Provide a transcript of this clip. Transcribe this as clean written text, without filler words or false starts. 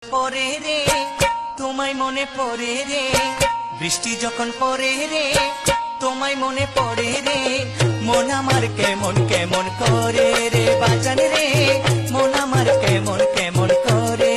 পরে রে তোমায় মনে পড়ে রে, বৃষ্টি যখন পড়ে রে তোমায় মনে পড়ে রে, মন আমার কেমন কেমন করে রে বাজান রে, মন আমার কেমন কেমন করে